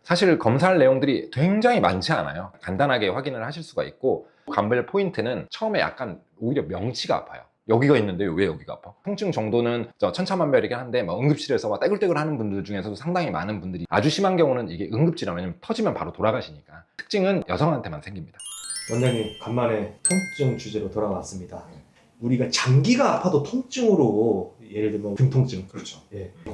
사실 검사할 내용들이 굉장히 많지 않아요. 간단하게 확인을 하실 수가 있고, 감별 포인트는 처음에 약간 오히려 명치가 아파요. 여기가 있는데 왜 여기가 아파? 통증 정도는 천차만별이긴 한데 응급실에서 막 떼굴떼굴 하는 분들 중에서도 상당히 많은 분들이, 아주 심한 경우는 이게 응급질환, 왜냐면 터지면 바로 돌아가시니까. 특징은 여성한테만 생깁니다. 원장님, 간만에 통증 주제로 돌아왔습니다. 우리가 장기가 아파도 통증으로, 예를 들면 등 통증, 그렇죠.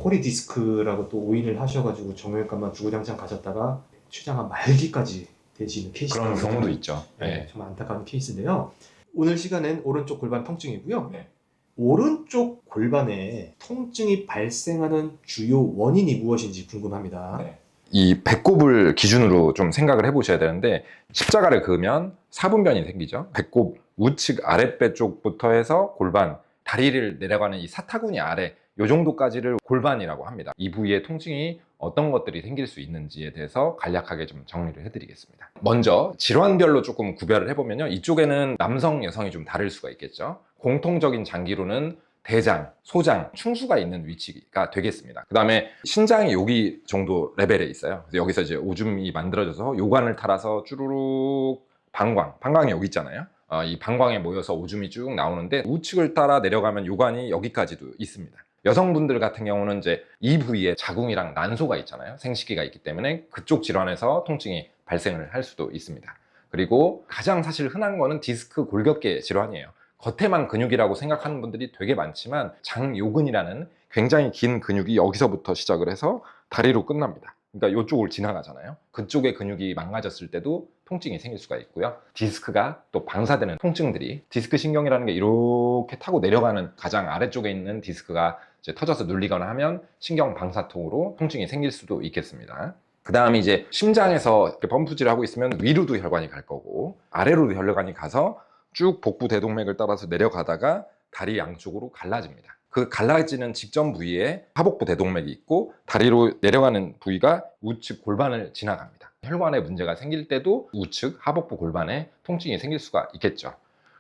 허리 디스크라고 또 오인을 하셔가지고 정형외과만 주구장창 가셨다가 췌장암 말기까지 되시는 케이스, 그런 경우도 있죠. 정말 안타까운 케이스인데요. 오늘 시간은 오른쪽 골반 통증이고요. 네. 오른쪽 골반에 통증이 발생하는 주요 원인이 무엇인지 궁금합니다. 네. 이 배꼽을 기준으로 좀 생각을 해보셔야 되는데, 십자가를 그으면 사분변이 생기죠. 배꼽 우측 아랫배 쪽부터 해서 골반, 다리를 내려가는 이 사타구니 아래, 이 정도까지를 골반이라고 합니다. 이 부위에 통증이 어떤 것들이 생길 수 있는지에 대해서 간략하게 좀 정리를 해드리겠습니다. 먼저 질환별로 조금 구별을 해보면요, 이쪽에는 남성, 여성이 좀 다를 수가 있겠죠. 공통적인 장기로는 대장, 소장, 충수가 있는 위치가 되겠습니다. 그 다음에 신장이 여기 정도 레벨에 있어요. 그래서 여기서 이제 오줌이 만들어져서 요관을 따라서 쭈루룩 방광이 여기 있잖아요. 이 방광에 모여서 오줌이 쭉 나오는데, 우측을 따라 내려가면 요관이 여기까지도 있습니다. 여성분들 같은 경우는 이제 이 부위에 자궁이랑 난소가 있잖아요. 생식기가 있기 때문에 그쪽 질환에서 통증이 발생을 할 수도 있습니다. 그리고 가장 사실 흔한 거는 디스크 골격계 질환이에요. 겉에만 근육이라고 생각하는 분들이 되게 많지만, 장요근이라는 굉장히 긴 근육이 여기서부터 시작을 해서 다리로 끝납니다. 그러니까 이쪽을 지나가잖아요. 그쪽의 근육이 망가졌을 때도 통증이 생길 수가 있고요. 디스크가 또 방사되는 통증들이, 디스크 신경이라는 게 이렇게 타고 내려가는 가장 아래쪽에 있는 디스크가 이제 터져서 눌리거나 하면 신경 방사통으로 통증이 생길 수도 있겠습니다. 그 다음에 이제 심장에서 이렇게 펌프질을 하고 있으면 위로도 혈관이 갈 거고, 아래로도 혈관이 가서 쭉 복부 대동맥을 따라서 내려가다가 다리 양쪽으로 갈라집니다. 그 갈라지는 직전 부위에 하복부 대동맥이 있고, 다리로 내려가는 부위가 우측 골반을 지나갑니다. 혈관에 문제가 생길 때도 우측 하복부 골반에 통증이 생길 수가 있겠죠.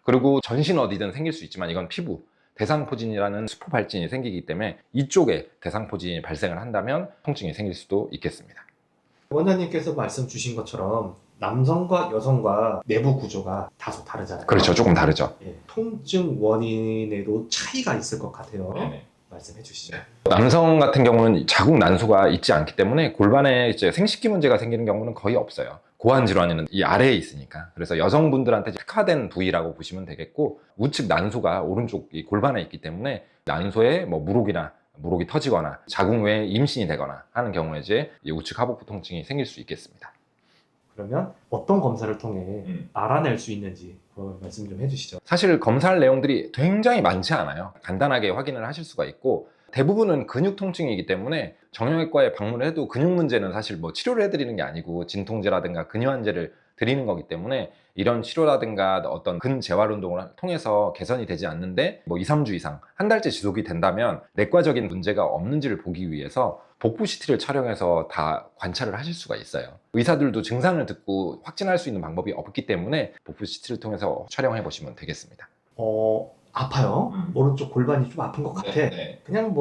그리고 전신 어디든 생길 수 있지만, 이건 피부, 대상포진이라는 수포발진이 생기기 때문에 이쪽에 대상포진이 발생을 한다면 통증이 생길 수도 있겠습니다. 원장님께서 말씀 주신 것처럼 남성과 여성과 내부 구조가 다소 다르잖아요. 그렇죠. 조금 다르죠. 통증 원인에도 차이가 있을 것 같아요. 네네. 말씀해 주시죠. 남성 같은 경우는 자궁 난소가 있지 않기 때문에 골반에 이제 생식기 문제가 생기는 경우는 거의 없어요. 고환 질환에는 이 아래에 있으니까. 그래서 여성분들한테 특화된 부위라고 보시면 되겠고, 우측 난소가 오른쪽 이 골반에 있기 때문에 난소에 무록이 터지거나 자궁 외에 임신이 되거나 하는 경우에 이제 이 우측 하복부 통증이 생길 수 있겠습니다. 그러면 어떤 검사를 통해 알아낼 수 있는지 말씀 좀 해주시죠. 사실 검사할 내용들이 굉장히 많지 않아요. 간단하게 확인을 하실 수가 있고, 대부분은 근육 통증이기 때문에 정형외과에 방문을 해도 근육 문제는 사실 치료를 해드리는 게 아니고 진통제라든가 근유한제를 드리는 거기 때문에, 이런 치료라든가 어떤 근재활 운동을 통해서 개선이 되지 않는데 2, 3주 이상, 한 달째 지속이 된다면 내과적인 문제가 없는지를 보기 위해서 복부 CT를 촬영해서 다 관찰을 하실 수가 있어요. 의사들도 증상을 듣고 확진할 수 있는 방법이 없기 때문에 복부 CT를 통해서 촬영해 보시면 되겠습니다. 아파요. 오른쪽 골반이 좀 아픈 것 같아. 그냥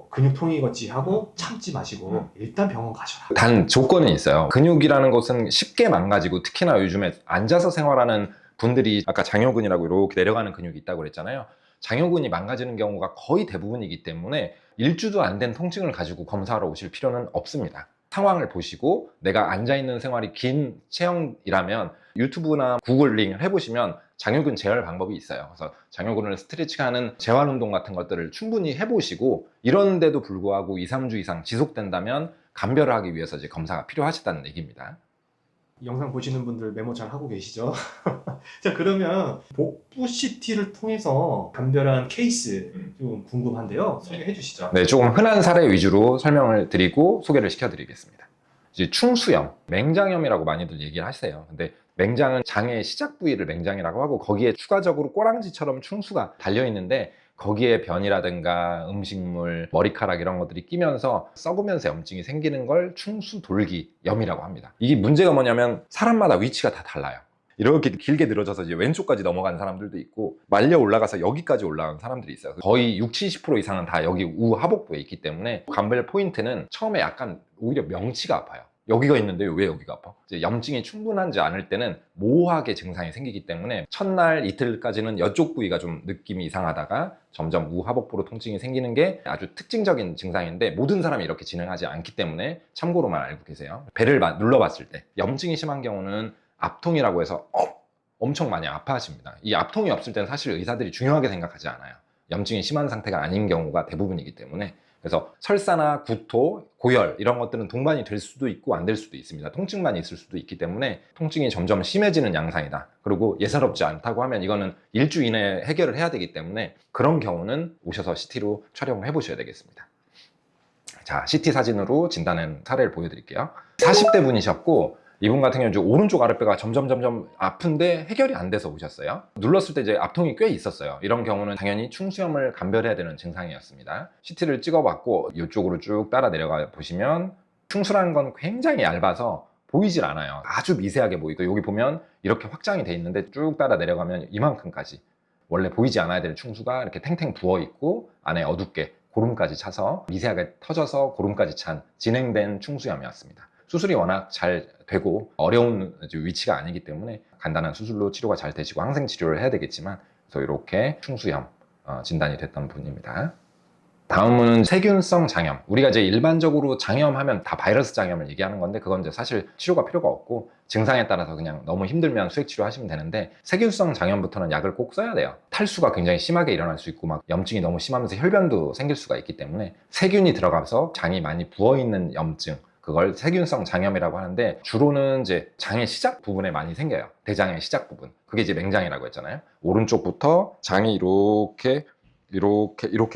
근육통이겠지 하고 참지 마시고 일단 병원 가셔라. 단 조건은 있어요. 근육이라는 것은 쉽게 망가지고, 특히나 요즘에 앉아서 생활하는 분들이, 아까 장요근이라고 이렇게 내려가는 근육이 있다고 그랬잖아요. 장요근이 망가지는 경우가 거의 대부분이기 때문에 일주도 안 된 통증을 가지고 검사하러 오실 필요는 없습니다. 상황을 보시고 내가 앉아있는 생활이 긴 체형이라면 유튜브나 구글링을 해보시면 장요근 재활 방법이 있어요. 그래서 장요근을 스트레칭하는 재활 운동 같은 것들을 충분히 해보시고, 이런데도 불구하고 2, 3주 이상 지속된다면 감별을 하기 위해서 이제 검사가 필요하시다는 얘기입니다. 영상 보시는 분들 메모 잘 하고 계시죠? 자, 그러면 복부 CT를 통해서 감별한 케이스 좀 궁금한데요. 소개해 주시죠. 네, 조금 흔한 사례 위주로 설명을 드리고 소개를 시켜드리겠습니다. 이제 충수염, 맹장염이라고 많이들 얘기를 하세요. 근데 맹장은 장의 시작 부위를 맹장이라고 하고, 거기에 추가적으로 꼬랑지처럼 충수가 달려있는데, 거기에 변이라든가 음식물, 머리카락 이런 것들이 끼면서 썩으면서 염증이 생기는 걸 충수돌기염이라고 합니다. 이게 문제가 뭐냐면 사람마다 위치가 다 달라요. 이렇게 길게 늘어져서 이제 왼쪽까지 넘어가는 사람들도 있고, 말려 올라가서 여기까지 올라가는 사람들이 있어요. 거의 60, 70% 이상은 다 여기 우하복부에 있기 때문에 감별 포인트는 처음에 약간 오히려 명치가 아파요. 여기가 있는데 왜 여기가 아파? 이제 염증이 충분하지 않을 때는 모호하게 증상이 생기기 때문에 첫날 이틀까지는 이쪽 부위가 좀 느낌이 이상하다가 점점 우하복부로 통증이 생기는 게 아주 특징적인 증상인데 모든 사람이 이렇게 진행하지 않기 때문에 참고로만 알고 계세요. 배를 눌러봤을 때 염증이 심한 경우는 압통이라고 해서 엄청 많이 아파하십니다. 이 압통이 없을 때는 사실 의사들이 중요하게 생각하지 않아요. 염증이 심한 상태가 아닌 경우가 대부분이기 때문에. 그래서 설사나 구토, 고열 이런 것들은 동반이 될 수도 있고 안 될 수도 있습니다. 통증만 있을 수도 있기 때문에 통증이 점점 심해지는 양상이다. 그리고 예사롭지 않다고 하면 이거는 일주 이내에 해결을 해야 되기 때문에 그런 경우는 오셔서 CT로 촬영을 해보셔야 되겠습니다. 자, CT 사진으로 진단한 사례를 보여드릴게요. 40대 분이셨고 이분 같은 경우는 오른쪽 아랫배가 점점 아픈데 해결이 안 돼서 오셨어요. 눌렀을 때 이제 압통이 꽤 있었어요. 이런 경우는 당연히 충수염을 감별해야 되는 증상이었습니다. CT를 찍어봤고 이쪽으로 쭉 따라 내려가 보시면 충수라는 건 굉장히 얇아서 보이질 않아요. 아주 미세하게 보이고 여기 보면 이렇게 확장이 돼 있는데 쭉 따라 내려가면 이만큼까지 원래 보이지 않아야 될 충수가 이렇게 탱탱 부어 있고 안에 어둡게 고름까지 차서 미세하게 터져서 고름까지 찬 진행된 충수염이었습니다. 수술이 워낙 잘 되고 어려운 위치가 아니기 때문에 간단한 수술로 치료가 잘 되시고 항생 치료를 해야 되겠지만 그래서 이렇게 충수염 진단이 됐던 분입니다. 다음은 세균성 장염. 우리가 이제 일반적으로 장염하면 다 바이러스 장염을 얘기하는 건데 그건 이제 사실 치료가 필요가 없고 증상에 따라서 그냥 너무 힘들면 수액 치료하시면 되는데 세균성 장염부터는 약을 꼭 써야 돼요. 탈수가 굉장히 심하게 일어날 수 있고 막 염증이 너무 심하면서 혈변도 생길 수가 있기 때문에 세균이 들어가서 장이 많이 부어있는 염증 그걸 세균성 장염이라고 하는데 주로는 이제 장의 시작 부분에 많이 생겨요. 대장의 시작 부분. 그게 이제 맹장이라고 했잖아요. 오른쪽부터 장이 이렇게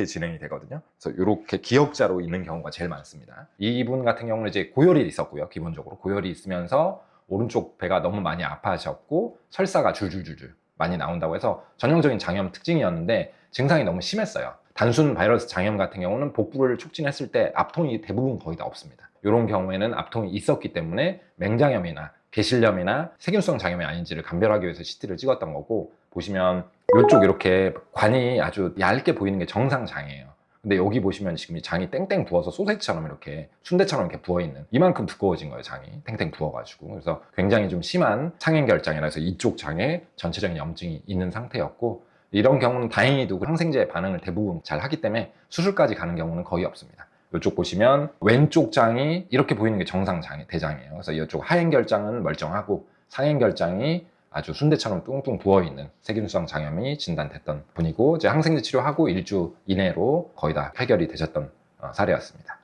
진행이 되거든요. 그래서 이렇게 기역자로 있는 경우가 제일 많습니다. 이분 같은 경우는 이제 고열이 있었고요. 기본적으로 고열이 있으면서 오른쪽 배가 너무 많이 아파하셨고 설사가 줄줄줄줄 많이 나온다고 해서 전형적인 장염 특징이었는데 증상이 너무 심했어요. 단순 바이러스 장염 같은 경우는 복부를 촉진했을 때 압통이 대부분 거의 다 없습니다. 이런 경우에는 압통이 있었기 때문에 맹장염이나 개실염이나 세균성 장염이 아닌지를 감별하기 위해서 CT를 찍었던 거고 보시면 이쪽 이렇게 관이 아주 얇게 보이는 게 정상장이에요. 근데 여기 보시면 지금 이 장이 땡땡 부어서 소세지처럼 이렇게 순대처럼 이렇게 부어있는 이만큼 두꺼워진 거예요. 장이 땡땡 부어가지고. 그래서 굉장히 좀 심한 상행결장이라서 이쪽 장에 전체적인 염증이 있는 상태였고 이런 경우는 다행히도 항생제 반응을 대부분 잘 하기 때문에 수술까지 가는 경우는 거의 없습니다. 이쪽 보시면 왼쪽 장이 이렇게 보이는 게 정상장의 대장이에요. 그래서 이쪽 하행결장은 멀쩡하고 상행결장이 아주 순대처럼 뚱뚱 부어있는 세균성 장염이 진단됐던 분이고 이제 항생제 치료하고 일주 이내로 거의 다 해결이 되셨던 사례였습니다.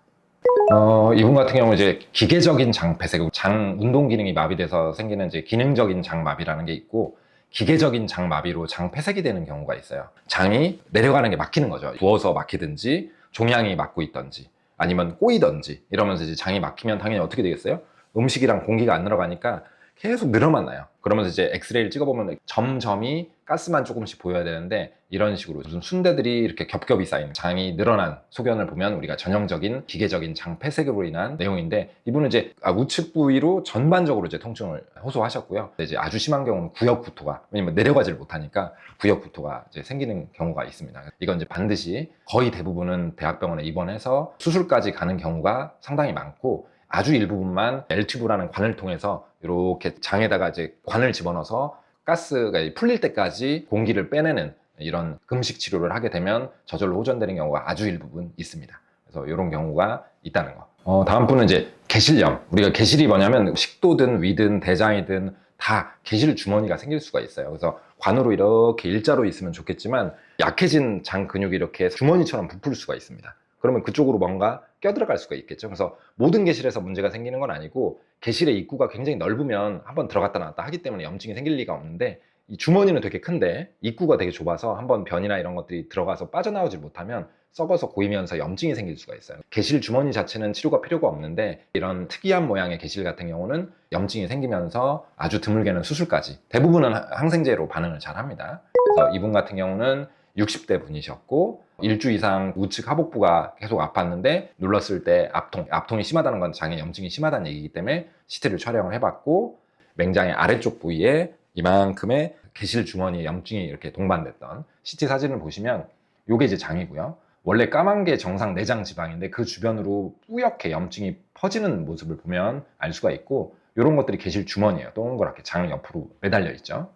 이분 같은 경우는 이제 기계적인 장폐색, 장 운동 기능이 마비돼서 생기는 이제 기능적인 장마비라는 게 있고 기계적인 장마비로 장폐색이 되는 경우가 있어요. 장이 내려가는 게 막히는 거죠. 부어서 막히든지 종양이 막고 있던지 아니면 꼬이던지 이러면서 이제 장이 막히면 당연히 어떻게 되겠어요? 음식이랑 공기가 안 들어가니까 계속 늘어만 나요. 그러면서 이제 엑스레이를 찍어보면 점점이 가스만 조금씩 보여야 되는데 이런 식으로 무슨 순대들이 이렇게 겹겹이 쌓인 장이 늘어난 소견을 보면 우리가 전형적인 기계적인 장 폐색으로 인한 내용인데 이분은 이제 우측 부위로 전반적으로 이제 통증을 호소하셨고요. 이제 아주 심한 경우는 구역 구토가 왜냐면 내려가지를 못하니까 구역 구토가 이제 생기는 경우가 있습니다. 이건 이제 반드시 거의 대부분은 대학병원에 입원해서 수술까지 가는 경우가 상당히 많고 아주 일부분만 L튜브라는 관을 통해서 이렇게 장에다가 이제 관을 집어넣어서 가스가 풀릴 때까지 공기를 빼내는 이런 금식 치료를 하게 되면 저절로 호전되는 경우가 아주 일부분 있습니다. 그래서 이런 경우가 있다는 거. 다음 분은 이제 개실염. 우리가 개실이 뭐냐면 식도든 위든 대장이든 다 개실 주머니가 생길 수가 있어요. 그래서 관으로 이렇게 일자로 있으면 좋겠지만 약해진 장 근육이 이렇게 주머니처럼 부풀 수가 있습니다. 그러면 그쪽으로 뭔가 껴들어갈 수가 있겠죠. 그래서 모든 개실에서 문제가 생기는 건 아니고 개실의 입구가 굉장히 넓으면 한번 들어갔다 나왔다 하기 때문에 염증이 생길 리가 없는데 이 주머니는 되게 큰데 입구가 되게 좁아서 한번 변이나 이런 것들이 들어가서 빠져나오지 못하면 썩어서 고이면서 염증이 생길 수가 있어요. 개실 주머니 자체는 치료가 필요가 없는데 이런 특이한 모양의 개실 같은 경우는 염증이 생기면서 아주 드물게는 수술까지 대부분은 항생제로 반응을 잘 합니다. 그래서 이분 같은 경우는 60대 분이셨고 일주 이상 우측 하복부가 계속 아팠는데 눌렀을 때 압통이 심하다는 건 장에 염증이 심하다는 얘기이기 때문에 CT를 촬영을 해봤고 맹장의 아래쪽 부위에 이만큼의 개실 주머니 염증이 이렇게 동반됐던 CT 사진을 보시면 요게 이제 장이고요. 원래 까만 게 정상 내장 지방인데 그 주변으로 뿌옇게 염증이 퍼지는 모습을 보면 알 수가 있고, 이런 것들이 게실 주머니예요. 동그랗게 장 옆으로 매달려 있죠.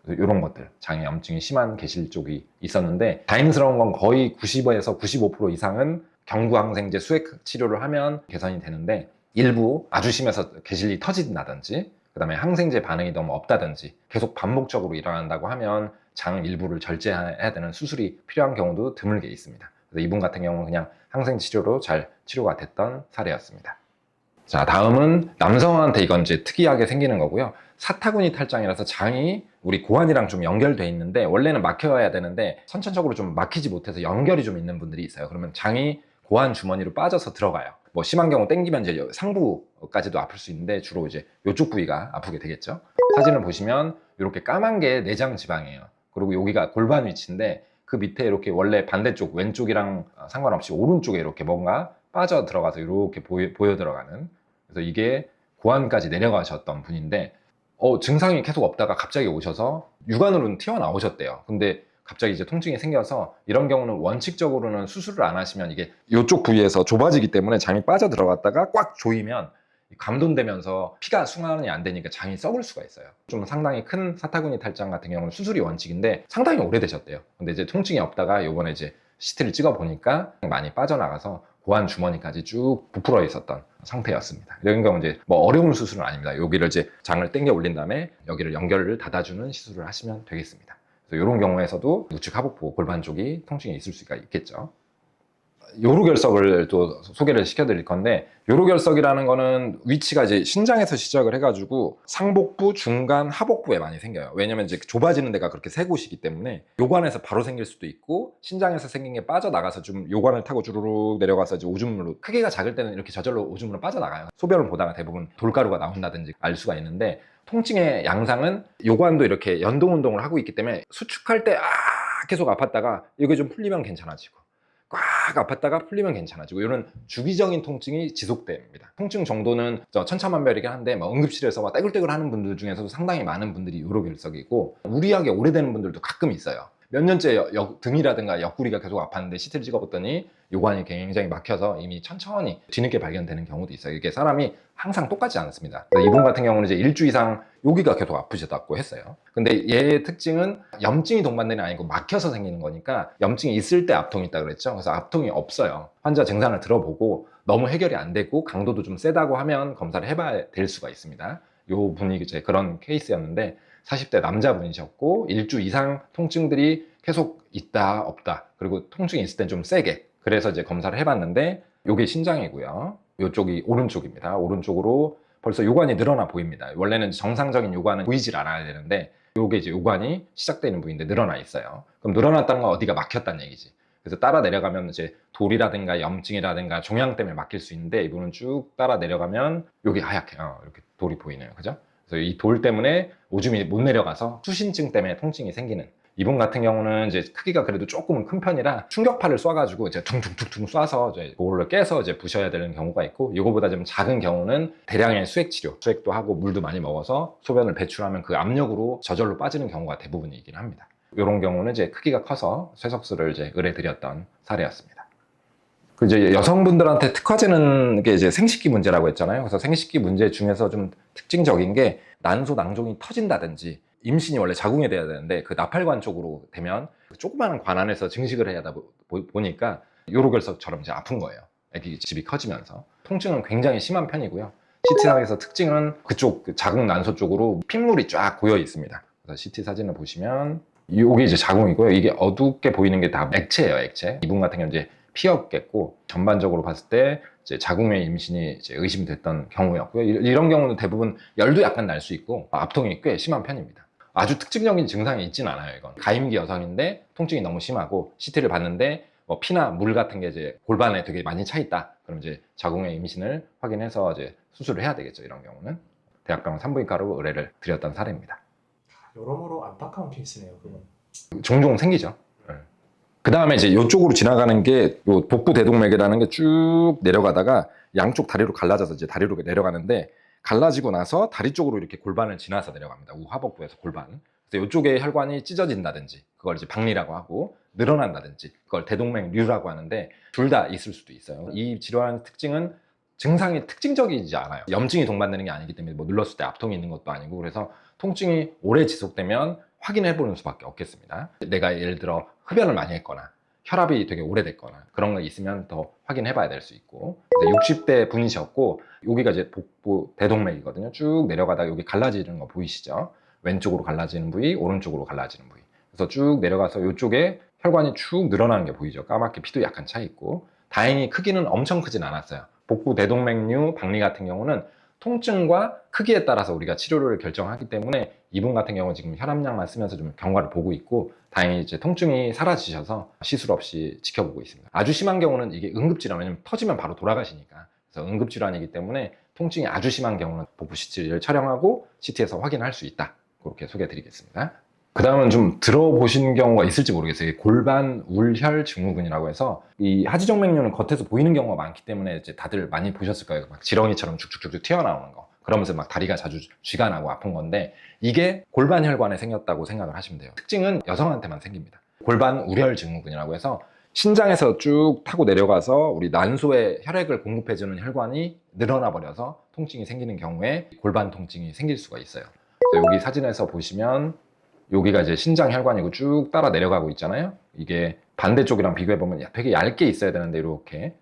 이런 것들, 장에 염증이 심한 게실 쪽이 있었는데, 다행스러운 건 거의 90에서 95% 이상은 경구항생제 수액 치료를 하면 개선이 되는데, 일부 아주 심해서 게실이 터진다든지 그 다음에 항생제 반응이 너무 없다든지 계속 반복적으로 일어난다고 하면 장 일부를 절제해야 되는 수술이 필요한 경우도 드물게 있습니다. 그래서 이분 같은 경우는 그냥 항생제 치료로 잘 치료가 됐던 사례였습니다. 자, 다음은 남성한테 이건 이제 특이하게 생기는 거고요. 사타구니 탈장이라서 장이 우리 고환이랑 좀 연결돼 있는데, 원래는 막혀야 되는데 선천적으로 좀 막히지 못해서 연결이 좀 있는 분들이 있어요. 그러면 장이 고환 주머니로 빠져서 들어가요. 뭐 심한 경우 땡기면 이제 상부까지도 아플 수 있는데, 주로 이제 이쪽 부위가 아프게 되겠죠. 사진을 보시면 이렇게 까만 게 내장 지방이에요. 그리고 여기가 골반 위치인데, 그 밑에 이렇게 원래 반대쪽 왼쪽이랑 상관없이 오른쪽에 이렇게 뭔가 빠져 들어가서 이렇게 보여 들어가는, 그래서 이게 고환까지 내려가셨던 분인데, 증상이 계속 없다가 갑자기 오셔서 육안으로는 튀어나오셨대요. 근데 갑자기 이제 통증이 생겨서, 이런 경우는 원칙적으로는 수술을 안 하시면 이게 이쪽 부위에서 좁아지기 때문에 장이 빠져 들어갔다가 꽉 조이면 감돈되면서 피가 순환이 안 되니까 장이 썩을 수가 있어요. 좀 상당히 큰 사타구니 탈장 같은 경우는 수술이 원칙인데 상당히 오래되셨대요. 근데 이제 통증이 없다가 요번에 이제 CT를 찍어 보니까 많이 빠져나가서 고환 주머니까지 쭉 부풀어 있었던 상태였습니다. 이런 경우 이제 뭐 어려운 수술은 아닙니다. 여기를 이제 장을 당겨 올린 다음에 여기를 연결을 닫아주는 시술을 하시면 되겠습니다. 그래서 이런 경우에서도 우측 하복부 골반 쪽이 통증이 있을 수가 있겠죠. 요로결석을 또 소개를 시켜드릴 건데, 요로결석이라는 거는 위치가 이제 신장에서 시작을 해가지고 상복부, 중간, 하복부에 많이 생겨요. 왜냐면 이제 좁아지는 데가 그렇게 세 곳이기 때문에 요관에서 바로 생길 수도 있고, 신장에서 생긴 게 빠져나가서 좀 요관을 타고 주르륵 내려가서 이제 오줌으로, 크기가 작을 때는 이렇게 저절로 오줌으로 빠져나가요. 소변을 보다가 대부분 돌가루가 나온다든지 알 수가 있는데, 통증의 양상은 요관도 이렇게 연동 운동을 하고 있기 때문에 수축할 때 계속 아팠다가 이게 좀 풀리면 괜찮아지고, 꽉 아팠다가 풀리면 괜찮아지고, 이런 주기적인 통증이 지속됩니다. 통증 정도는 천차만별이긴 한데, 뭐 응급실에서 막 떼굴떼굴 하는 분들 중에서도 상당히 많은 분들이 요로결석이고, 무리하게 오래되는 분들도 가끔 있어요. 몇 년째 등이라든가 옆구리가 계속 아팠는데 CT를 찍어봤더니 요관이 굉장히 막혀서 이미 천천히 뒤늦게 발견되는 경우도 있어요. 이게 사람이 항상 똑같지 않습니다. 이분 같은 경우는 이제 일주 이상 여기가 계속 아프셨다고 했어요. 근데 얘의 특징은 염증이 동반되는 게 아니고 막혀서 생기는 거니까, 염증이 있을 때 압통이 있다 그랬죠. 그래서 압통이 없어요. 환자 증상을 들어보고 너무 해결이 안 되고 강도도 좀 세다고 하면 검사를 해봐야 될 수가 있습니다. 요 분이 이제 그런 케이스였는데, 40대 남자분이셨고 일주 이상 통증들이 계속 있다 없다, 그리고 통증이 있을 땐 좀 세게, 그래서 이제 검사를 해봤는데 요게 신장이고요. 요쪽이 오른쪽입니다. 오른쪽으로 벌써 요관이 늘어나 보입니다. 원래는 정상적인 요관은 보이질 않아야 되는데, 요게 이제 요관이 시작되는 부위인데 늘어나 있어요. 그럼 늘어났다는 건 어디가 막혔다는 얘기지. 그래서 따라 내려가면 이제 돌이라든가 염증이라든가 종양 때문에 막힐 수 있는데, 이분은 쭉 따라 내려가면 요게 하얗게 이렇게 돌이 보이네요. 그죠? 그래서 이 돌 때문에 오줌이 못 내려가서 수신증 때문에 통증이 생기는, 이분 같은 경우는 이제 크기가 그래도 조금은 큰 편이라 충격파를 쏴가지고 이제 퉁퉁퉁퉁 쏴서 이제 그걸로 깨서 이제 부셔야 되는 경우가 있고, 이거보다 좀 작은 경우는 대량의 수액 치료, 수액도 하고 물도 많이 먹어서 소변을 배출하면 그 압력으로 저절로 빠지는 경우가 대부분이긴 합니다. 이런 경우는 이제 크기가 커서 쇠석술을 이제 의뢰드렸던 사례였습니다. 그 이제 여성분들한테 특화되는 게 이제 생식기 문제라고 했잖아요. 그래서 생식기 문제 중에서 좀 특징적인 게, 난소 낭종이 터진다든지, 임신이 원래 자궁에 돼야 되는데 그 나팔관 쪽으로 되면 조그마한 관 안에서 증식을 해야 하다 보니까 요로결석처럼 이제 아픈 거예요. 애기 집이 커지면서. 통증은 굉장히 심한 편이고요. CT상에서 특징은 그쪽 자궁 난소 쪽으로 핏물이 쫙 고여 있습니다. 그래서 CT 사진을 보시면 이게 이제 자궁이고요. 이게 어둡게 보이는 게 다 액체예요, 액체. 이분 같은 경우는 이제 피였겠고, 전반적으로 봤을 때 이제 자궁의 임신이 이제 의심됐던 경우였고요. 이런 경우는 대부분 열도 약간 날 수 있고 압통이 꽤 심한 편입니다. 아주 특징적인 증상이 있진 않아요. 이건 가임기 여성인데 통증이 너무 심하고, CT를 봤는데 뭐 피나 물 같은 게 이제 골반에 되게 많이 차 있다. 그럼 이제 자궁의 임신을 확인해서 이제 수술을 해야 되겠죠. 이런 경우는 대학병원 산부인과로 의뢰를 드렸던 사례입니다. 여러모로 안타까운 케이스네요, 그건. 종종 생기죠. 그 다음에 이제 이쪽으로 지나가는 게 요 복부 대동맥이라는 게 쭉 내려가다가 양쪽 다리로 갈라져서 이제 다리로 내려가는데, 갈라지고 나서 다리 쪽으로 이렇게 골반을 지나서 내려갑니다. 우하복부에서 골반. 그래서 이쪽에 혈관이 찢어진다든지 그걸 이제 박리라고 하고 늘어난다든지 그걸 대동맥류라고 하는데 둘 다 있을 수도 있어요. 이 질환의 특징은 증상이 특징적이지 않아요. 염증이 동반되는 게 아니기 때문에 뭐 눌렀을 때 압통이 있는 것도 아니고 그래서 통증이 오래 지속되면 확인해 보는 수밖에 없겠습니다. 내가 예를 들어 흡연을 많이 했거나 혈압이 되게 오래됐거나 그런 거 있으면 더 확인해 봐야 될 수 있고 60대 분이셨고 여기가 이제 복부 대동맥이거든요. 쭉 내려가다가 여기 갈라지는 거 보이시죠? 왼쪽으로 갈라지는 부위, 오른쪽으로 갈라지는 부위. 그래서 쭉 내려가서 이쪽에 혈관이 쭉 늘어나는 게 보이죠. 까맣게 피도 약간 차 있고 다행히 크기는 엄청 크진 않았어요. 복부 대동맥류 박리 같은 경우는 통증과 크기에 따라서 우리가 치료를 결정하기 때문에 이분 같은 경우는 지금 혈압약만 쓰면서 좀 경과를 보고 있고 다행히 이제 통증이 사라지셔서 시술 없이 지켜보고 있습니다. 아주 심한 경우는 이게 응급질환, 왜냐면 터지면 바로 돌아가시니까. 그래서 응급질환이기 때문에 통증이 아주 심한 경우는 복부 CT를 촬영하고 CT에서 확인할 수 있다. 그렇게 소개해 드리겠습니다. 그 다음은 좀 들어보신 경우가 있을지 모르겠어요. 골반 울혈 증후군이라고 해서 이 하지정맥류는 겉에서 보이는 경우가 많기 때문에 이제 다들 많이 보셨을 거예요. 막 지렁이처럼 쭉쭉쭉쭉 튀어나오는 거. 그러면서 막 다리가 자주 쥐가 나고 아픈 건데 이게 골반 혈관에 생겼다고 생각을 하시면 돼요. 특징은 여성한테만 생깁니다. 골반 울혈 증후군이라고 해서 신장에서 쭉 타고 내려가서 우리 난소에 혈액을 공급해주는 혈관이 늘어나 버려서 통증이 생기는 경우에 골반 통증이 생길 수가 있어요. 그래서 여기 사진에서 보시면 여기가 이제 신장 혈관이고 쭉 따라 내려가고 있잖아요. 이게 반대쪽이랑 비교해보면 되게 얇게 있어야 되는데 이렇게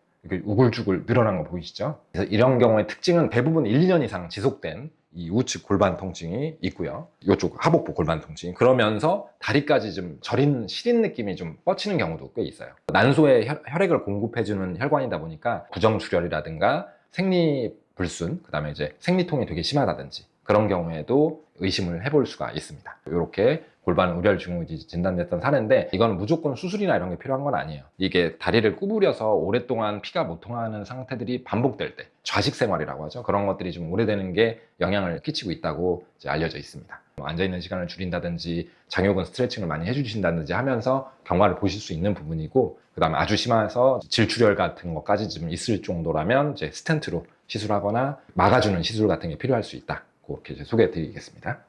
우글쭈글 늘어난 거 보이시죠? 그래서 이런 경우의 특징은 대부분 1, 2년 이상 지속된 이 우측 골반 통증이 있고요. 이쪽 하복부 골반 통증. 그러면서 다리까지 좀 저린 시린 느낌이 좀 뻗치는 경우도 꽤 있어요. 난소에 혈액을 공급해주는 혈관이다 보니까 부정출혈이라든가 생리불순, 그 다음에 이제 생리통이 되게 심하다든지 그런 경우에도 의심을 해볼 수가 있습니다. 이렇게 골반 울혈 증후군이 진단됐던 사례인데 이건 무조건 수술이나 이런 게 필요한 건 아니에요. 이게 다리를 구부려서 오랫동안 피가 못 통하는 상태들이 반복될 때 좌식 생활이라고 하죠. 그런 것들이 좀 오래되는 게 영향을 끼치고 있다고 이제 알려져 있습니다. 앉아있는 시간을 줄인다든지 장요근 스트레칭을 많이 해주신다든지 하면서 경과를 보실 수 있는 부분이고 그 다음에 아주 심해서 질출혈 같은 것까지 좀 있을 정도라면 이제 스텐트로 시술하거나 막아주는 시술 같은 게 필요할 수 있다. 그렇게 이제 소개해 드리겠습니다.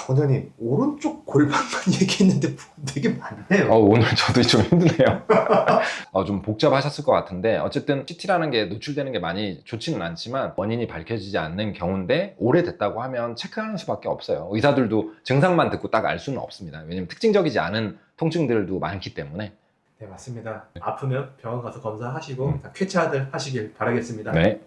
원장님 오른쪽 골반만 얘기했는데 부분 되게 많네요. 오늘 저도 좀 힘드네요. 좀 복잡하셨을 것 같은데 어쨌든 CT라는 게 노출되는 게 많이 좋지는 않지만 원인이 밝혀지지 않는 경우인데 오래됐다고 하면 체크하는 수밖에 없어요. 의사들도 증상만 듣고 딱 알 수는 없습니다. 왜냐면 특징적이지 않은 통증들도 많기 때문에. 네, 맞습니다. 아프면 병원 가서 검사하시고 쾌차들 하시길 바라겠습니다. 네.